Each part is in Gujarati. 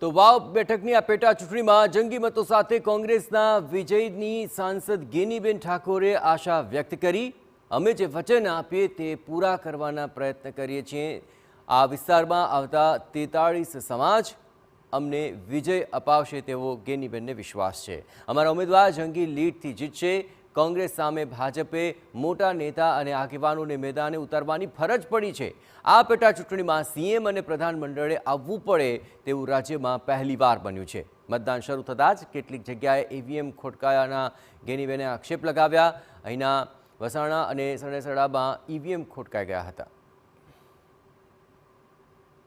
તો વાવ બેઠકની આ પેટા ચૂંટણીમાં જંગી મતો સાથે કોંગ્રેસના વિજયની સાંસદ ગેનીબેન ઠાકોરે આશા વ્યક્ત કરી। અમે જે વચન આપીએ તે પૂરા કરવાના પ્રયત્ન કરીએ છીએ। આ વિસ્તારમાં આવતા 43 સમાજ અમને વિજય અપાવશે તેવો ગેનીબેનને વિશ્વાસ છે। અમારા ઉમેદવાર જંગી લીડથી જીતશે। કોંગ્રેસ સામે ભાજપે મોટા નેતા અને આગેવાનોને મેદાને ઉતારવાની ફરજ પડી છે। આ પેટા ચૂંટણીમાં સીએમ અને પ્રધાનમંડળે આવવું પડે તેવું રાજ્યમાં પહેલીવાર બન્યું છે। મતદાન શરૂ થતાં જ કેટલીક જગ્યાએ ઈવીએમ ખોટકાયાના ગેનીબેને આક્ષેપ લગાવ્યા। અહીંના વસાણા અને સણેસરામાં ઈવીએમ ખોટકાઈ ગયા હતા।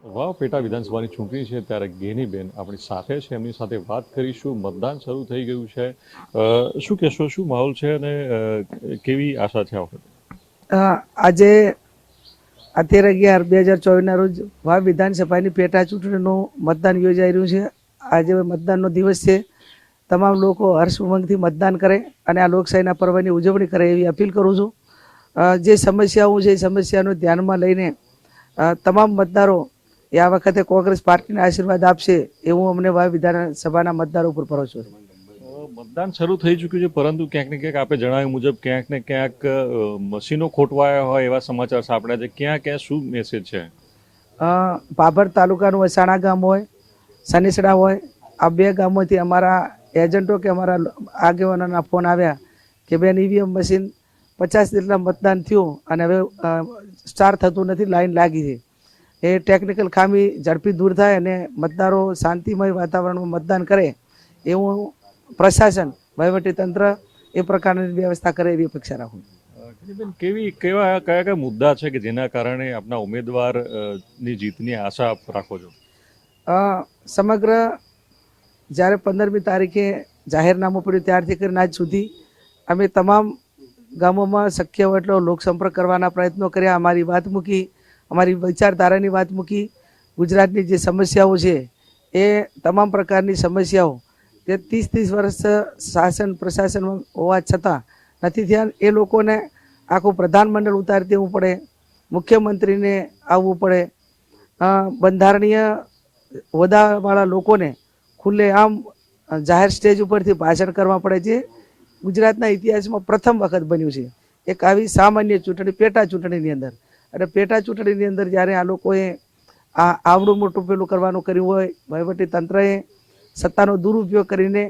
વાવ પેટા વિધાનસભાની ચૂંટણી છે ત્યારે ગેનીબેન આપણી સાથે છે, એમની સાથે વાત કરીશું। મતદાન શરૂ થઈ ગયું છે, શું કહેશો, શું માહોલ છે અને કેવી આશા છે આ વખતે? આજે 13/11/2024 રોજ વાવ વિધાનસભાની પેટા ચૂંટણીનું મતદાન યોજાઈ રહ્યું છે। આજે મતદાનનો દિવસ છે। તમામ લોકો હર્ષ ઉમંગથી મતદાન કરે અને આ લોકશાહીના પર્વની ઉજવણી કરે એવી અપીલ કરું છું। જે સમસ્યાઓ છે એ સમસ્યાને ધ્યાનમાં લઈને તમામ મતદારો આ વખતે કોંગ્રેસ પાર્ટીને આશીર્વાદ આપશે એવું અમને વાવ વિધાનસભાના મતદારો ઉપર ભરોસો છે। મતદાન શરૂ થઈ ચૂક્યું છે, પરંતુ ક્યાંક ને ક્યાંક આપણે જણાવ્યા મુજબ ક્યાંક ને ક્યાંક મશીનો ખોટવાયા હોય એવા સમાચાર સાંપડ્યા છે। ક્યાં શું મેસેજ છે? ભાભર તાલુકાનું વસાણા ગામ હોય, સનેસડા હોય, આ બે ગામોથી અમારા એજન્ટો કે અમારા આગેવાનોના ફોન આવ્યા કે બેન ઈવીએમ મશીન 50 જેટલા મતદાન થયું અને હવે સ્ટાર્ટ થતું નથી, લાઈન લાગી છે। એ ટેકનિકલ ખામી ઝડપી દૂર થાય અને મતદારો શાંતિમય વાતાવરણમાં મતદાન કરે એવું પ્રશાસન, વહીવટીતંત્ર એ પ્રકારની વ્યવસ્થા કરે એવી અપેક્ષા રાખું। કયા મુદ્દા છે કે જેના કારણે આપના ઉમેદવારની જીતની આશા રાખો છો? સમગ્ર જ્યારે 15મી તારીખે જાહેરનામું પડ્યું ત્યારથી કરીને આજ સુધી અમે તમામ ગામોમાં શક્ય હોય એટલો લોકસંપર્ક કરવાના પ્રયત્નો કર્યા। અમારી વાત મૂકી, અમારી વિચારધારાની વાત મૂકી। ગુજરાતની જે સમસ્યાઓ છે એ તમામ પ્રકારની સમસ્યાઓ જે 30 વર્ષ શાસન પ્રશાસનમાં હોવા છતાં નથી થયા, એ લોકોને આખું પ્રધાનમંડળ ઉતારી દેવું પડે, મુખ્યમંત્રીને આવવું પડે, બંધારણીય હોદ્દાવાળા લોકોને ખુલ્લે આમ જાહેર સ્ટેજ ઉપરથી ભાષણ કરવા પડે છે। ગુજરાતના ઇતિહાસમાં પ્રથમ વખત બન્યું છે એક આવી સામાન્ય ચૂંટણી પેટા ચૂંટણીની અંદર। અને પેટા ચૂંટણીની અંદર જ્યારે આ લોકોએ આવડું મોટું પેલું કરવાનું કર્યું હોય, વહીવટી તંત્રએ સત્તાનો દુરુપયોગ કરીને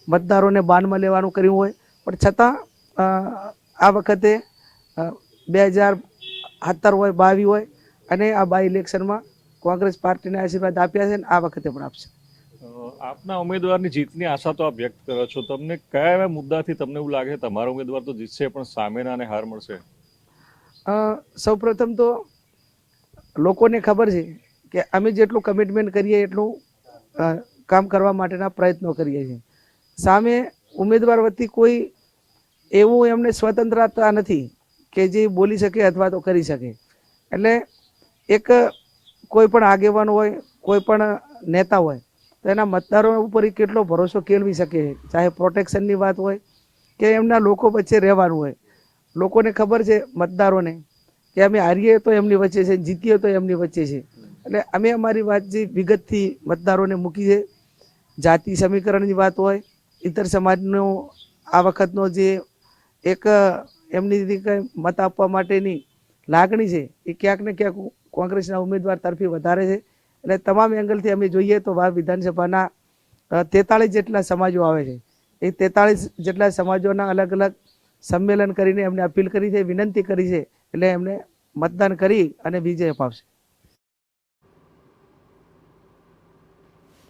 મતદારોને બાનમાં લેવાનું કર્યું હોય, પણ છતાં આ વખતે 2017 હોય, 22 હોય અને આ બાય ઇલેક્શનમાં કોંગ્રેસ પાર્ટીને આશીર્વાદ આપ્યા છે અને આ વખતે પણ આપશે। આપના ઉમેદવારની જીતની આશા તો આપ વ્યક્ત કરો છો, તમને કયા એવા મુદ્દાથી તમને એવું લાગે તમારો ઉમેદવાર તો જીતશે પણ સામેનાને હાર મળશે? સૌપ્રથમ તો લોકોને ખબર છે કે અમે જેટલું કમિટમેન્ટ કરીએ એટલું કામ કરવા માટેના પ્રયત્નો કરીએ છીએ। સામે ઉમેદવાર વતી કોઈ એવું એમને સ્વતંત્રતા નથી કે જે બોલી શકે અથવા તો કરી શકે। એટલે એક કોઈ પણ આગેવાન હોય, કોઈ પણ નેતા હોય તો એના મતદારો ઉપર કેટલો ભરોસો કેળવી શકે, ચાહે પ્રોટેક્શનની વાત હોય કે એમના લોકો વચ્ચે રહેવાનું હોય। લોકોને ખબર છે મતદારોને કે અમે હારીએ તો એમની વચ્ચે છે, જીતીએ તો એમની વચ્ચે છે। એટલે અમે અમારી વાત જે વિગતથી મતદારોને મૂકી છે। જાતિ સમીકરણની વાત હોય, ઇતર સમાજનો આ વખતનો જે એક એમની મત આપવા માટેની લાગણી છે એ ક્યાંક ને ક્યાંક કોંગ્રેસના ઉમેદવાર તરફી વધારે છે। એટલે તમામ એંગલથી અમે જોઈએ તો વાવ વિધાનસભાના 43 જેટલા સમાજો આવે છે। એ 43 જેટલા સમાજોના અલગ અલગ સંમેલન કરીને એમને અપીલ કરી છે, વિનંતી કરી છે, એટલે એમને મતદાન કરી અને વિજય અપાવશે।